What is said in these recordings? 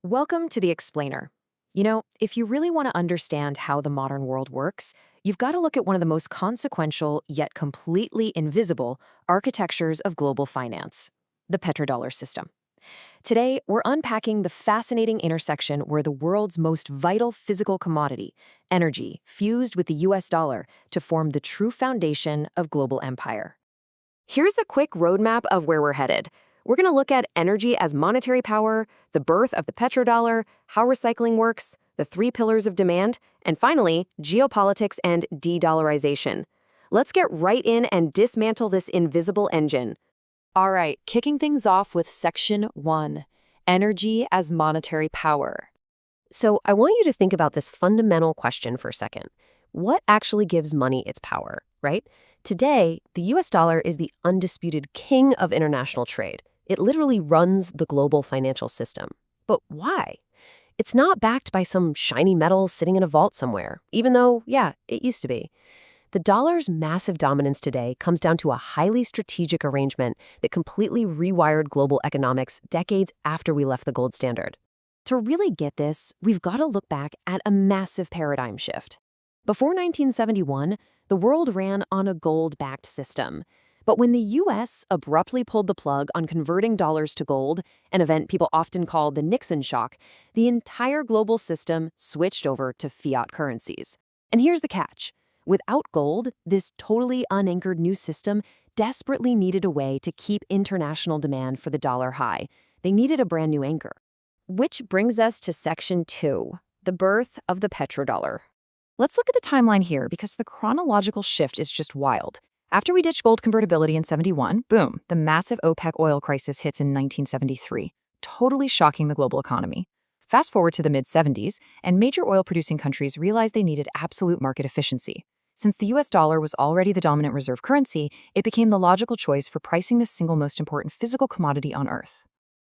Welcome to The Explainer. You know, if you really want to understand how the modern world works, you've got to look at one of the most consequential, yet completely invisible, architectures of global finance, the petrodollar system. Today, we're unpacking the fascinating intersection where the world's most vital physical commodity, energy, fused with the US dollar to form the true foundation of global empire. Here's a quick roadmap of where we're headed. We're going to look at energy as monetary power, the birth of the petrodollar, how recycling works, the three pillars of demand, and finally, geopolitics and de-dollarization. Let's get right in and dismantle this invisible engine. All right, kicking things off with Section 1, Energy as Monetary Power. So I want you to think about this fundamental question for a second. What actually gives money its power, right? Today, the US dollar is the undisputed king of international trade. It literally runs the global financial system. But why? It's not backed by some shiny metal sitting in a vault somewhere, even though, yeah, it used to be. The dollar's massive dominance today comes down to a highly strategic arrangement that completely rewired global economics decades after we left the gold standard. To really get this, we've got to look back at a massive paradigm shift. Before 1971, the world ran on a gold-backed system. But when the US abruptly pulled the plug on converting dollars to gold, an event people often call the Nixon shock, the entire global system switched over to fiat currencies. And here's the catch. Without gold, this totally unanchored new system desperately needed a way to keep international demand for the dollar high. They needed a brand new anchor. Which brings us to Section 2, the birth of the petrodollar. Let's look at the timeline here because the chronological shift is just wild. After we ditched gold convertibility in 71, boom, the massive OPEC oil crisis hits in 1973, totally shocking the global economy. Fast forward to the mid-70s, and major oil-producing countries realized they needed absolute market efficiency. Since the US dollar was already the dominant reserve currency, it became the logical choice for pricing the single most important physical commodity on Earth.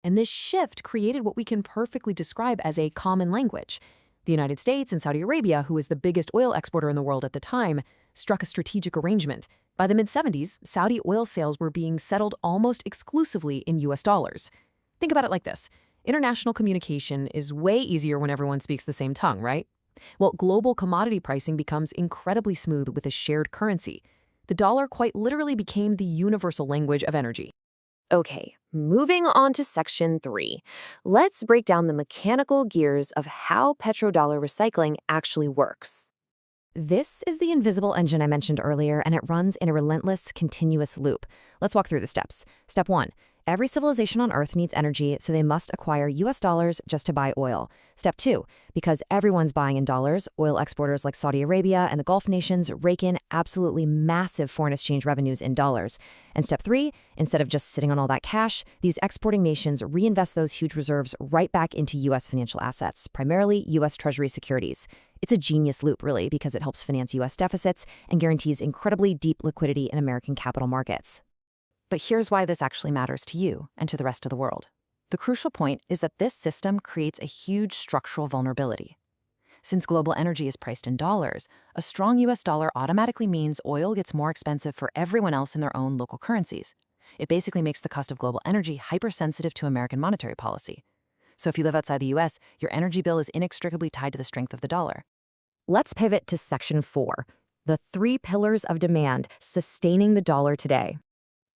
And this shift created what we can perfectly describe as a common language. The United States and Saudi Arabia, who was the biggest oil exporter in the world at the time, struck a strategic arrangement. By the mid-70s, Saudi oil sales were being settled almost exclusively in US dollars. Think about it like this. International communication is way easier when everyone speaks the same tongue, right? Well, global commodity pricing becomes incredibly smooth with a shared currency. The dollar quite literally became the universal language of energy. Okay, moving on to Section 3. Let's break down the mechanical gears of how petrodollar recycling actually works. This is the invisible engine I mentioned earlier, and it runs in a relentless, continuous loop. Let's walk through the steps. Step 1. Every civilization on Earth needs energy, so they must acquire US dollars just to buy oil. Step 2. Because everyone's buying in dollars, oil exporters like Saudi Arabia and the Gulf nations rake in absolutely massive foreign exchange revenues in dollars. And step 3. Instead of just sitting on all that cash, these exporting nations reinvest those huge reserves right back into US financial assets, primarily US Treasury securities. It's a genius loop, really, because it helps finance US deficits and guarantees incredibly deep liquidity in American capital markets. But here's why this actually matters to you and to the rest of the world. The crucial point is that this system creates a huge structural vulnerability. Since global energy is priced in dollars, a strong US dollar automatically means oil gets more expensive for everyone else in their own local currencies. It basically makes the cost of global energy hypersensitive to American monetary policy. So if you live outside the US, your energy bill is inextricably tied to the strength of the dollar. Let's pivot to Section 4, the three pillars of demand sustaining the dollar today.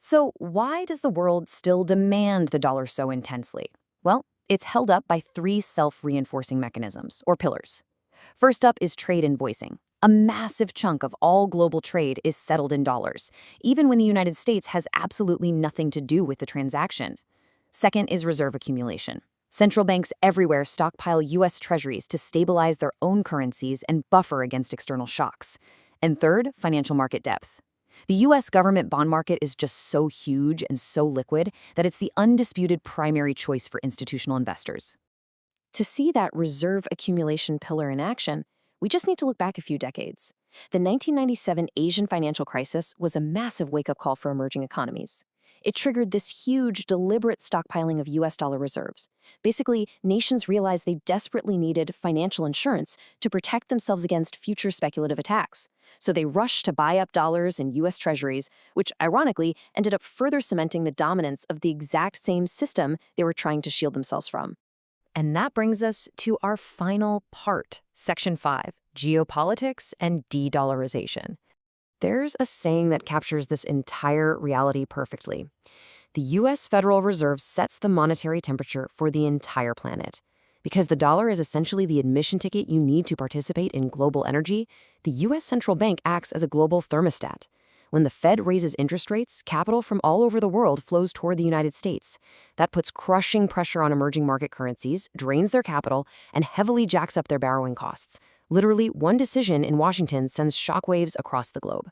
So why does the world still demand the dollar so intensely? Well, it's held up by three self-reinforcing mechanisms, or pillars. First up is trade invoicing. A massive chunk of all global trade is settled in dollars, even when the United States has absolutely nothing to do with the transaction. Second is reserve accumulation. Central banks everywhere stockpile US treasuries to stabilize their own currencies and buffer against external shocks. And third, financial market depth. The US government bond market is just so huge and so liquid that it's the undisputed primary choice for institutional investors. To see that reserve accumulation pillar in action, we just need to look back a few decades. The 1997 Asian financial crisis was a massive wake-up call for emerging economies. It triggered this huge, deliberate stockpiling of US dollar reserves. Basically, nations realized they desperately needed financial insurance to protect themselves against future speculative attacks. So they rushed to buy up dollars in US treasuries, which ironically ended up further cementing the dominance of the exact same system they were trying to shield themselves from. And that brings us to our final part, Section 5, Geopolitics and De-dollarization. There's a saying that captures this entire reality perfectly. The U.S. Federal Reserve sets the monetary temperature for the entire planet. Because the dollar is essentially the admission ticket you need to participate in global energy, the U.S. Central Bank acts as a global thermostat. When the Fed raises interest rates, capital from all over the world flows toward the United States. That puts crushing pressure on emerging market currencies, drains their capital, and heavily jacks up their borrowing costs. Literally, one decision in Washington sends shockwaves across the globe.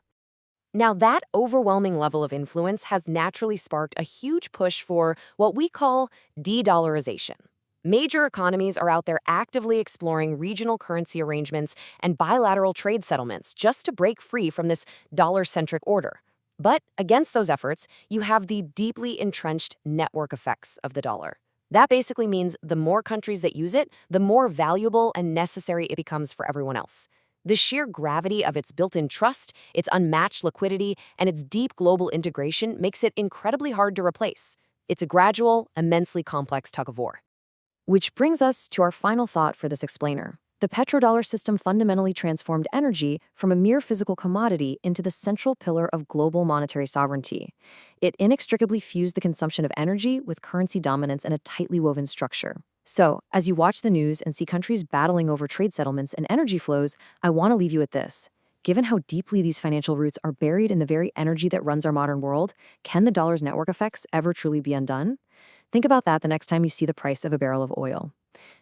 Now, that overwhelming level of influence has naturally sparked a huge push for what we call de-dollarization. Major economies are out there actively exploring regional currency arrangements and bilateral trade settlements just to break free from this dollar-centric order. But against those efforts, you have the deeply entrenched network effects of the dollar. That basically means the more countries that use it, the more valuable and necessary it becomes for everyone else. The sheer gravity of its built-in trust, its unmatched liquidity, and its deep global integration makes it incredibly hard to replace. It's a gradual, immensely complex tug-of-war. Which brings us to our final thought for this explainer. The petrodollar system fundamentally transformed energy from a mere physical commodity into the central pillar of global monetary sovereignty. It inextricably fused the consumption of energy with currency dominance in a tightly woven structure. So, as you watch the news and see countries battling over trade settlements and energy flows, I want to leave you with this. Given how deeply these financial roots are buried in the very energy that runs our modern world, can the dollar's network effects ever truly be undone? Think about that the next time you see the price of a barrel of oil.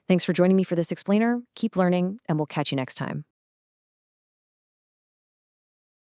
Thanks for joining me for this explainer. Keep learning, and we'll catch you next time.